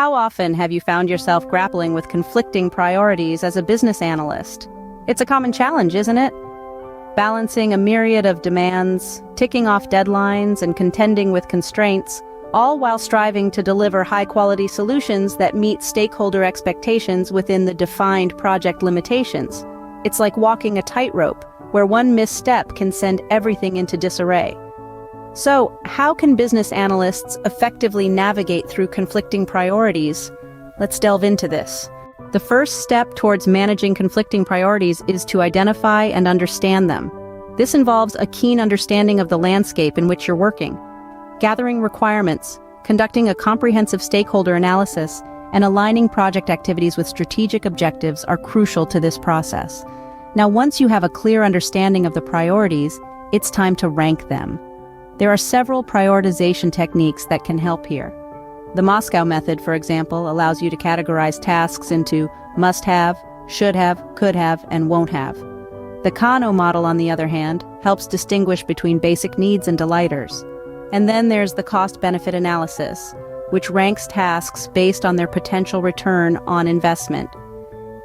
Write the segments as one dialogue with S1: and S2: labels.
S1: How often have you found yourself grappling with conflicting priorities as a business analyst? It's a common challenge, isn't it? Balancing a myriad of demands, ticking off deadlines, and contending with constraints, all while striving to deliver high-quality solutions that meet stakeholder expectations within the defined project limitations. It's like walking a tightrope, where one misstep can send everything into disarray. So, how can business analysts effectively navigate through conflicting priorities? Let's delve into this. The first step towards managing conflicting priorities is to identify and understand them. This involves a keen understanding of the landscape in which you're working. Gathering requirements, conducting a comprehensive stakeholder analysis, and aligning project activities with strategic objectives are crucial to this process. Now, once you have a clear understanding of the priorities, it's time to rank them. There are several prioritization techniques that can help here. The Moscow method, for example, allows you to categorize tasks into must-have, should-have, could-have, and won't-have. The Kano model, on the other hand, helps distinguish between basic needs and delighters. And then there's the cost-benefit analysis, which ranks tasks based on their potential return on investment.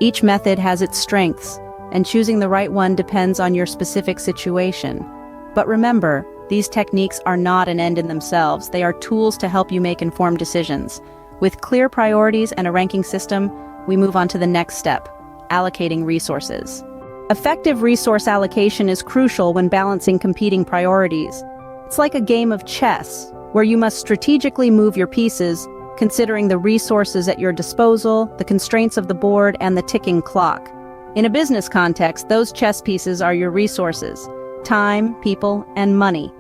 S1: Each method has its strengths, and choosing the right one depends on your specific situation. But remember, these techniques are not an end in themselves. They are tools to help you make informed decisions. With clear priorities and a ranking system, we move on to the next step, allocating resources. Effective resource allocation is crucial when balancing competing priorities. It's like a game of chess, where you must strategically move your pieces, considering the resources at your disposal, the constraints of the board, and the ticking clock. In a business context, those chess pieces are your resources: time, people, and money.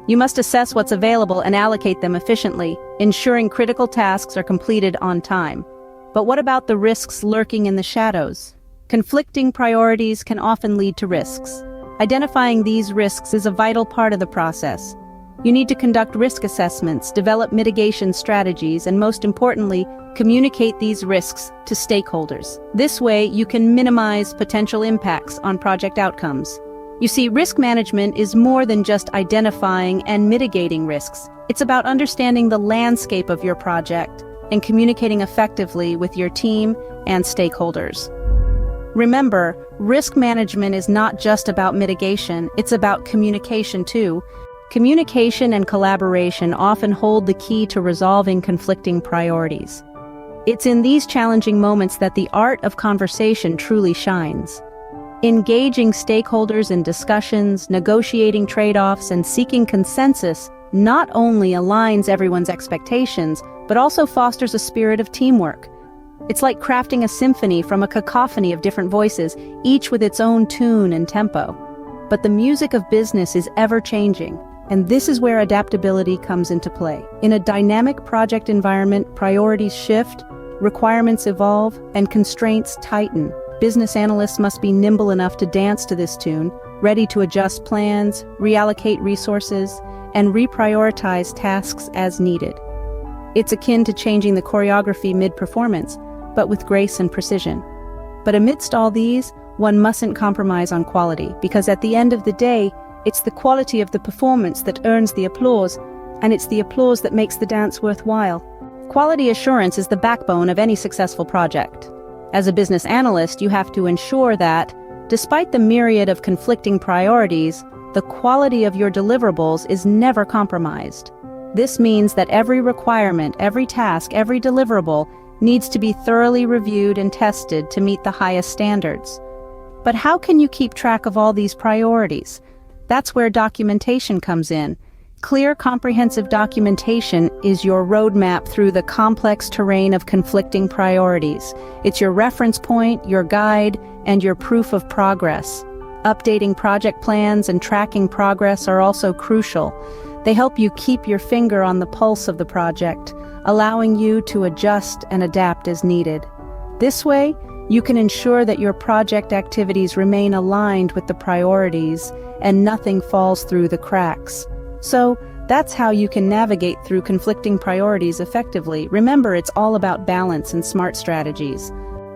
S1: You must assess what's available and allocate them efficiently, ensuring critical tasks are completed on time. But what about the risks lurking in the shadows? Conflicting priorities can often lead to risks. Identifying these risks is a vital part of the process. You need to conduct risk assessments, develop mitigation strategies, and most importantly, communicate these risks to stakeholders. This way, you can minimize potential impacts on project outcomes. You see, risk management is more than just identifying and mitigating risks. It's about understanding the landscape of your project and communicating effectively with your team and stakeholders. Remember, risk management is not just about mitigation, it's about communication too. Communication and collaboration often hold the key to resolving conflicting priorities. It's in these challenging moments that the art of conversation truly shines. Engaging stakeholders in discussions, negotiating trade-offs, and seeking consensus not only aligns everyone's expectations, but also fosters a spirit of teamwork. It's like crafting a symphony from a cacophony of different voices, each with its own tune and tempo. But the music of business is ever-changing, and this is where adaptability comes into play. In a dynamic project environment, priorities shift, requirements evolve, and constraints tighten. Business analysts must be nimble enough to dance to this tune, ready to adjust plans, reallocate resources, and reprioritize tasks as needed. It's akin to changing the choreography mid-performance, but with grace and precision. But amidst all these, one mustn't compromise on quality, because at the end of the day, it's the quality of the performance that earns the applause, and it's the applause that makes the dance worthwhile. Quality assurance is the backbone of any successful project. As a business analyst, you have to ensure that, despite the myriad of conflicting priorities, the quality of your deliverables is never compromised. This means that every requirement, every task, every deliverable needs to be thoroughly reviewed and tested to meet the highest standards. But how can you keep track of all these priorities? That's where documentation comes in. Clear, comprehensive documentation is your roadmap through the complex terrain of conflicting priorities. It's your reference point, your guide, and your proof of progress. Updating project plans and tracking progress are also crucial. They help you keep your finger on the pulse of the project, allowing you to adjust and adapt as needed. This way, you can ensure that your project activities remain aligned with the priorities and nothing falls through the cracks. So, that's how you can navigate through conflicting priorities effectively. Remember, it's all about balance and smart strategies.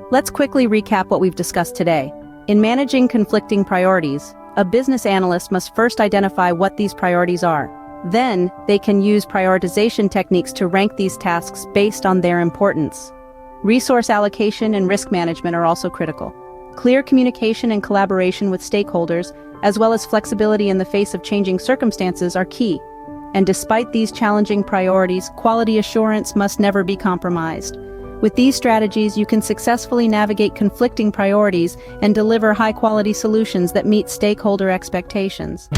S1: Let's quickly recap what we've discussed today. In managing conflicting priorities, a business analyst must first identify what these priorities are. Then, they can use prioritization techniques to rank these tasks based on their importance. Resource allocation and risk management are also critical. Clear communication and collaboration with stakeholders, as well as flexibility in the face of changing circumstances, are key. And despite these challenging priorities, quality assurance must never be compromised. With these strategies, you can successfully navigate conflicting priorities and deliver high-quality solutions that meet stakeholder expectations.